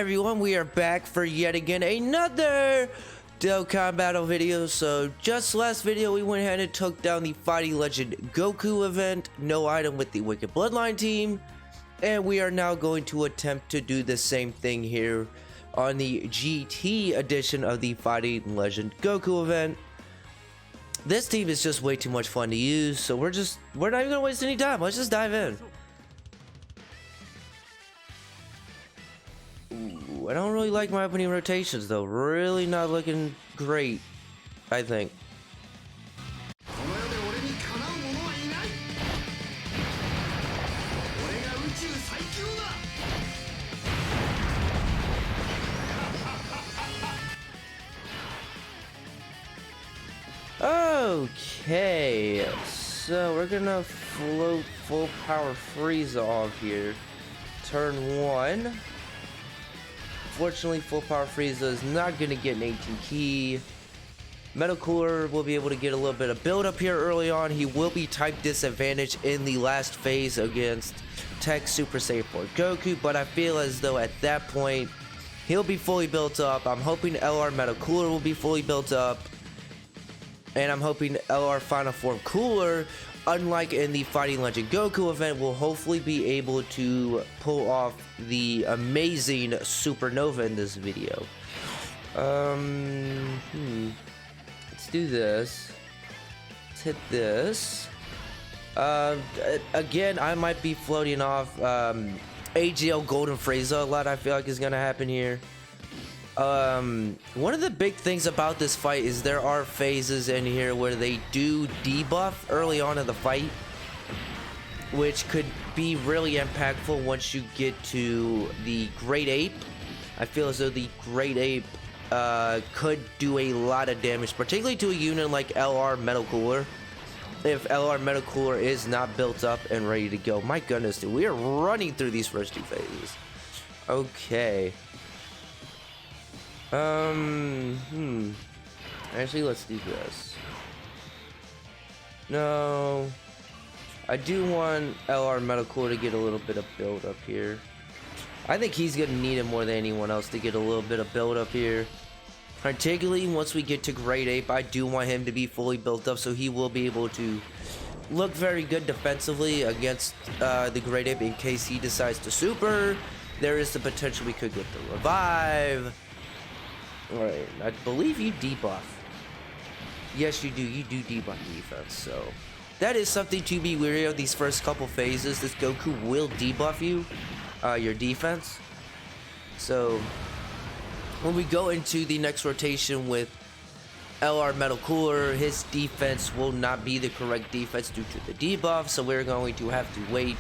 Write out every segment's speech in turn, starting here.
everyone, we are back for yet again another Dokkan Battle video. So just last video we went ahead and took down the Fighting Legend Goku event, no item with the Wicked Bloodline team, and we are now going to attempt to do the same thing here on the GT edition of the Fighting Legend Goku event. This team is just way too much fun to use, so we're not even gonna waste any time. Let's just dive in. Ooh, I don't really like my opening rotations though. Really not looking great, I think. Okay, so we're gonna float full power Frieza off here. Turn 1. Fortunately, full power Frieza is not gonna get an 18 key. Metal Cooler will be able to get a little bit of build up here early on. He will be type disadvantaged in the last phase against Tech Super Saiyan 4 Goku, but I feel as though at that point he'll be fully built up. I'm hoping LR Metal Cooler will be fully built up. And I'm hoping LR Final Form Cooler, unlike in the Fighting Legend Goku event, will hopefully be able to pull off the amazing Supernova in this video. Let's do this. Let's hit this. Again, I might be floating off AGL Golden Frieza a lot. I feel like is gonna happen here. One of the big things about this fight is there are phases in here where they do debuff early on in the fight, which could be really impactful once you get to the Great Ape. I feel as though the Great Ape could do a lot of damage, particularly to a unit like LR Metal Cooler, if LR Metal Cooler is not built up and ready to go. My goodness, dude, we are running through these first two phases. Okay. Actually, let's do this. No. I do want LR Metal Cooler to get a little bit of build up here. I think he's gonna need it more than anyone else to get a little bit of build up here. Particularly once we get to Great Ape, I do want him to be fully built up so he will be able to look very good defensively against the Great Ape in case he decides to super. There is the potential we could get the revive. Alright, I believe you debuff. Yes, you do. You do debuff defense, so that is something to be wary of these first couple phases. This Goku will debuff you, your defense. So when we go into the next rotation with LR Metal Cooler, his defense will not be the correct defense due to the debuff, so we're going to have to wait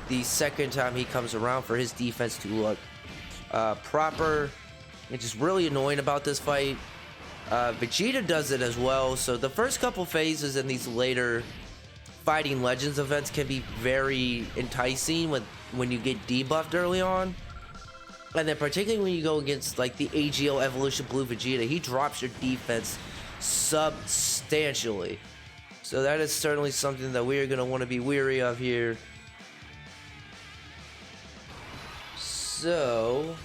the second time he comes around for his defense to look proper. It's just really annoying about this fight. Vegeta does it as well, so the first couple phases in these later Fighting Legends events can be very enticing when you get debuffed early on. And then particularly when you go against like the AGL Evolution Blue Vegeta, he drops your defense substantially. So that is certainly something that we are going to want to be wary of here. So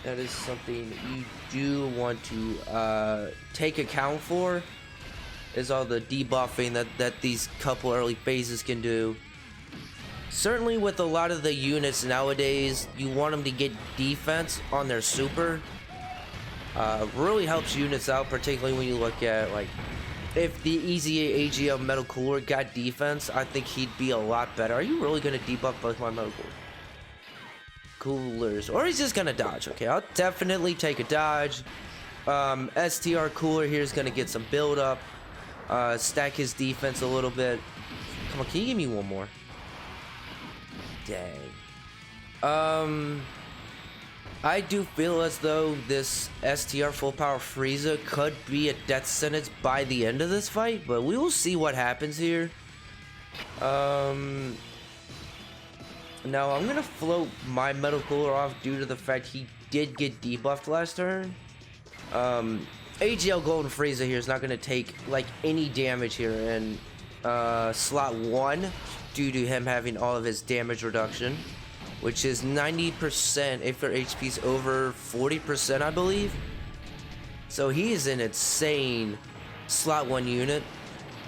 that is something you do want to take account for, is all the debuffing that these couple early phases can do. Certainly with a lot of the units nowadays, you want them to get defense on their super. Really helps units out, particularly when you look at like if the easy AGL Metal Cooler got defense, I think he'd be a lot better. Are you really going to debuff both my Metal Coolers? Or he's just gonna dodge. Okay, I'll definitely take a dodge. STR Cooler here is gonna get some build up, stack his defense a little bit. Come on, can you give me one more? Dang. I do feel as though this STR full power Frieza could be a death sentence by the end of this fight, but we will see what happens here. Now, I'm going to float my Metal Cooler off due to the fact he did get debuffed last turn. AGL Golden Frieza here is not going to take like any damage here in slot 1. due to him having all of his damage reduction, which is 90% if your HP's over 40%, I believe. So he is an insane slot 1 unit.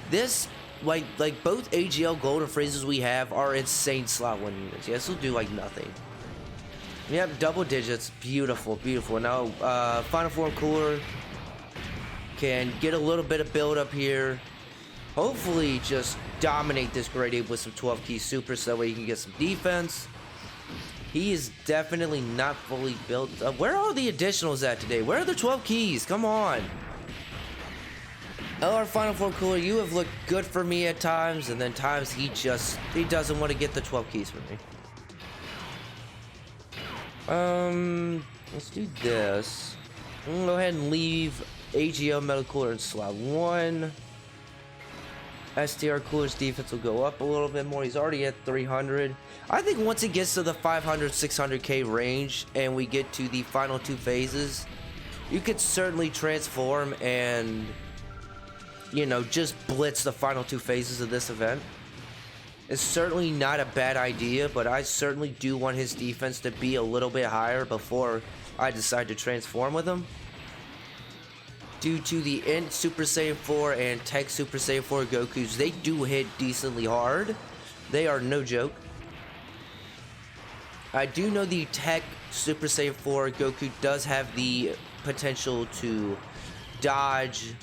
This, like both AGL Gold and Freezes we have are insane slot 1 units. Yes, will do like nothing. Yep, double digits. Beautiful, beautiful. Now, Final Form Cooler can get a little bit of build up here. Hopefully, just dominate this Great Ape with some 12 key super so that way you can get some defense. He is definitely not fully built up. Where are the additionals at today? Where are the 12 keys? Come on. LR Final Form Cooler, you have looked good for me at times, and then times he doesn't want to get the 12 keys for me. Let's do this. I'm gonna go ahead and leave AGL Metal Cooler in slot 1. STR Cooler's defense will go up a little bit more. He's already at 300. I think once it gets to the 500, 600k range and we get to the final 2 phases, you could certainly transform and, you know, just blitz the final 2 phases of this event. It's certainly not a bad idea, but I certainly do want his defense to be a little bit higher before I decide to transform with him. Due to the Int Super Saiyan 4 and Tech Super Saiyan 4 Gokus, they do hit decently hard. They are no joke. I do know the Tech Super Saiyan 4 Goku does have the potential to dodge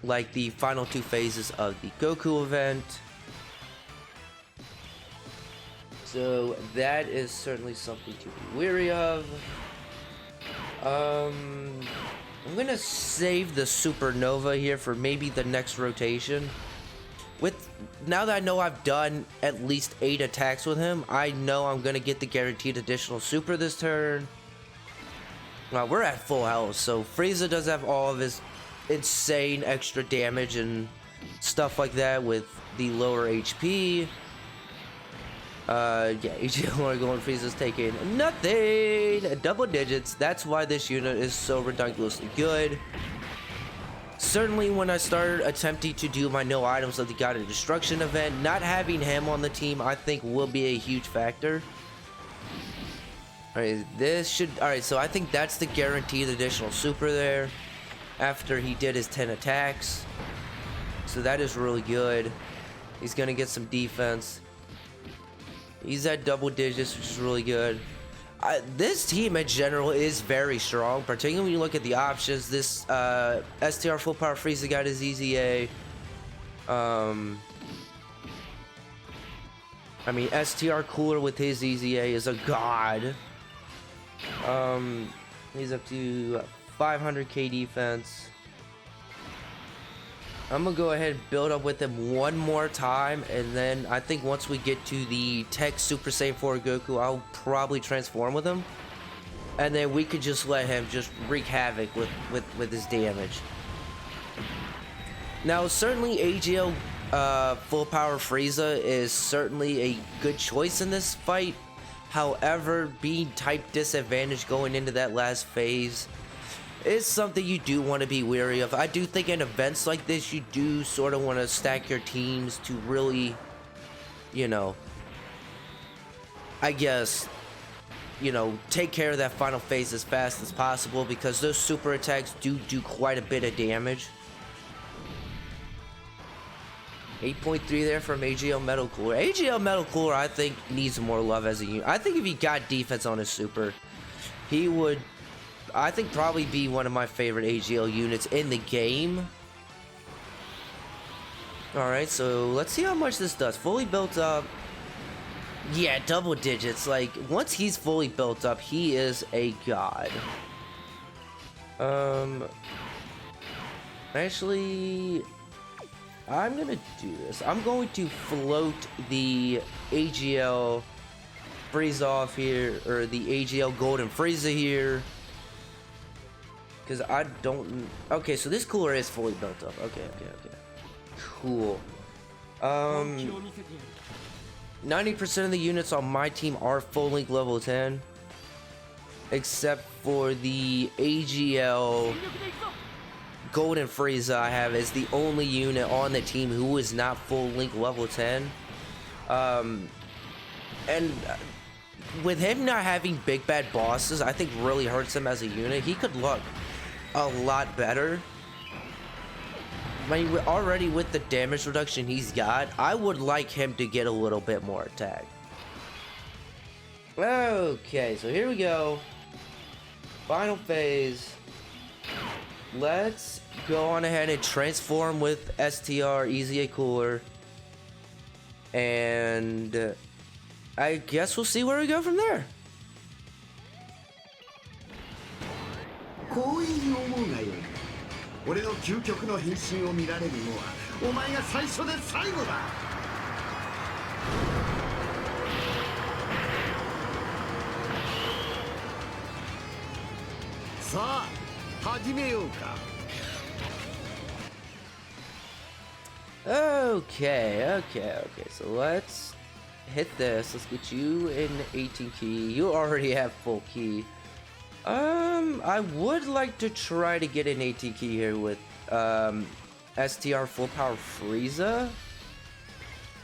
like the final 2 phases of the Goku event. So that is certainly something to be wary of. I'm gonna save the Supernova here for maybe the next rotation. Now that I know I've done at least 8 attacks with him, I know I'm gonna get the guaranteed additional super this turn. We're at full health, so Frieza does have all of his insane extra damage and stuff like that with the lower HP. Yeah, AGL Golden Frieza's taking nothing. Double digits. That's why this unit is so ridiculously good. Certainly when I started attempting to do my no items of the God of Destruction event, not having him on the team I think will be a huge factor. Alright, alright, so I think that's the guaranteed additional super there after he did his 10 attacks. So that is really good. He's gonna get some defense. He's at double digits, which is really good. This team in general is very strong, particularly when you look at the options. This STR Full Power Frieza got his EZA. I mean, STR Cooler with his EZA is a god. He's up to 500k defense. I'm gonna go ahead and build up with him one more time, and then I think once we get to the Tech Super Saiyan 4 Goku, I'll probably transform with him, and then we could just let him just wreak havoc with his damage. Now, certainly AGL Full Power Frieza is certainly a good choice in this fight. However, being type disadvantaged going into that last phase is something you do want to be wary of. I do think in events like this, you do sort of want to stack your teams to really, you know, I guess, you know, take care of that final phase as fast as possible, because those super attacks do quite a bit of damage. 8.3 there from AGL Metal Cooler. AGL Metal Cooler, I think, needs more love as a unit. I think if he got defense on his super, he would, I think, probably be one of my favorite AGL units in the game. Alright, so let's see how much this does. Fully built up. Yeah, double digits. Like, once he's fully built up, he is a god. Actually, I'm gonna do this. I'm going to float the AGL Frieza off here, or the AGL Golden Frieza here, because I don't. Okay, so this cooler is fully built up. Okay. Cool. 90% of the units on my team are full link level 10, except for the AGL Golden Frieza I have is the only unit on the team who is not full Link level 10. And with him not having big bad bosses, I think really hurts him as a unit. He could look a lot better. I mean, already with the damage reduction he's got, I would like him to get a little bit more attack. Okay, so here we go. Final phase. Let's go on ahead and transform with STR, Easy A Cooler. And I guess we'll see where we go from there. 光栄に思うがよい。俺の究極の変身を見られるのはお前が最初で最後だ。さあ、始めようか。Okay, so let's hit this. Let's get you an 18 key. You already have full key. I would like to try to get an 18 key here with STR full power Frieza,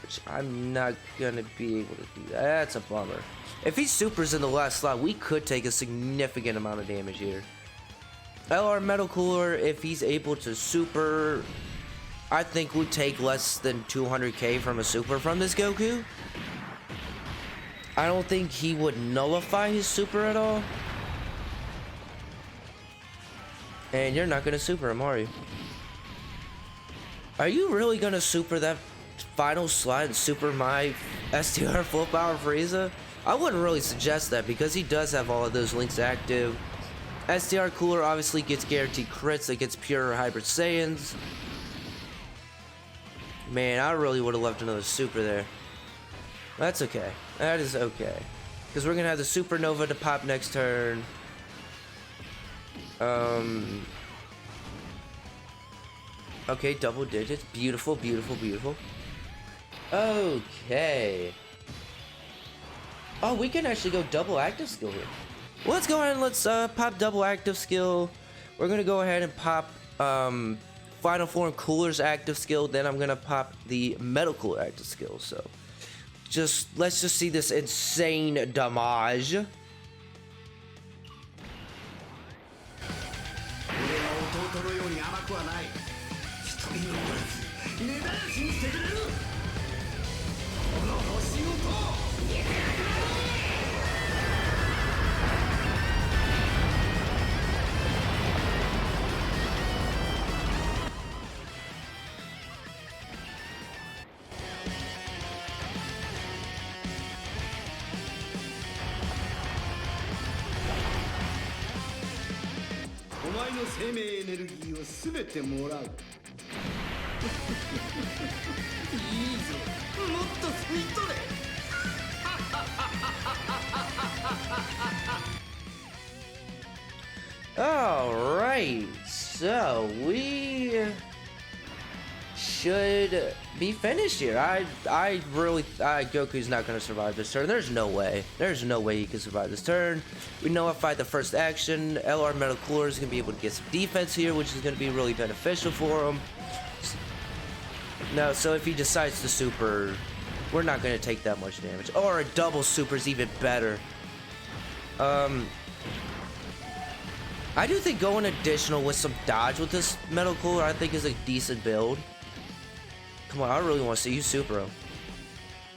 which I'm not gonna be able to do that. That's a bummer. If he supers in the last slot, we could take a significant amount of damage here. LR Metal Cooler, if he's able to super, I think would take less than 200k from a super from this Goku. I don't think he would nullify his super at all. And you're not gonna super him, are you? Are you really gonna super that final slot and super my STR full power Frieza? I wouldn't really suggest that because he does have all of those links active. STR Cooler obviously gets guaranteed crits against pure Hybrid Saiyans. Man, I really would have left another super there. That's okay. That is okay. Because we're gonna have the Supernova to pop next turn. Okay, double digits. Beautiful, beautiful, beautiful. Okay. Oh, we can actually go double active skill here. Well, let's go ahead and let's pop double active skill. We're gonna go ahead and pop Final Form Cooler's active skill. Then I'm gonna pop the Metal Cooler active skill. So let's just see this insane damage. Alright, so we should be finished here. Goku's not going to survive this turn. There's no way he can survive this turn. We nullified the first action. LR Metal Cooler is going to be able to get some defense here, which is going to be really beneficial for him. No, so if he decides to super, we're not going to take that much damage. Or a double super is even better. I do think going additional with some dodge with this Metal Cooler, I think is a decent build. Come on, I really want to see you super him.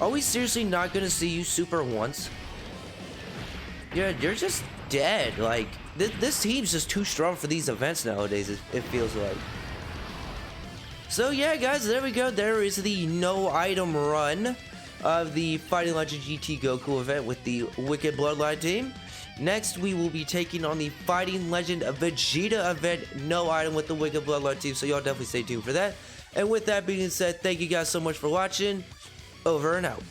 Are we seriously not going to see you super once? Yeah, you're just dead. Like, this team's just too strong for these events nowadays, it feels like. So yeah, guys, there we go. There is the no item run of the Fighting Legend GT Goku event with the Wicked Bloodline team. Next, we will be taking on the Fighting Legend Vegeta event, no item with the Wicked Bloodline team, so y'all definitely stay tuned for that. And with that being said, thank you guys so much for watching. Over and out.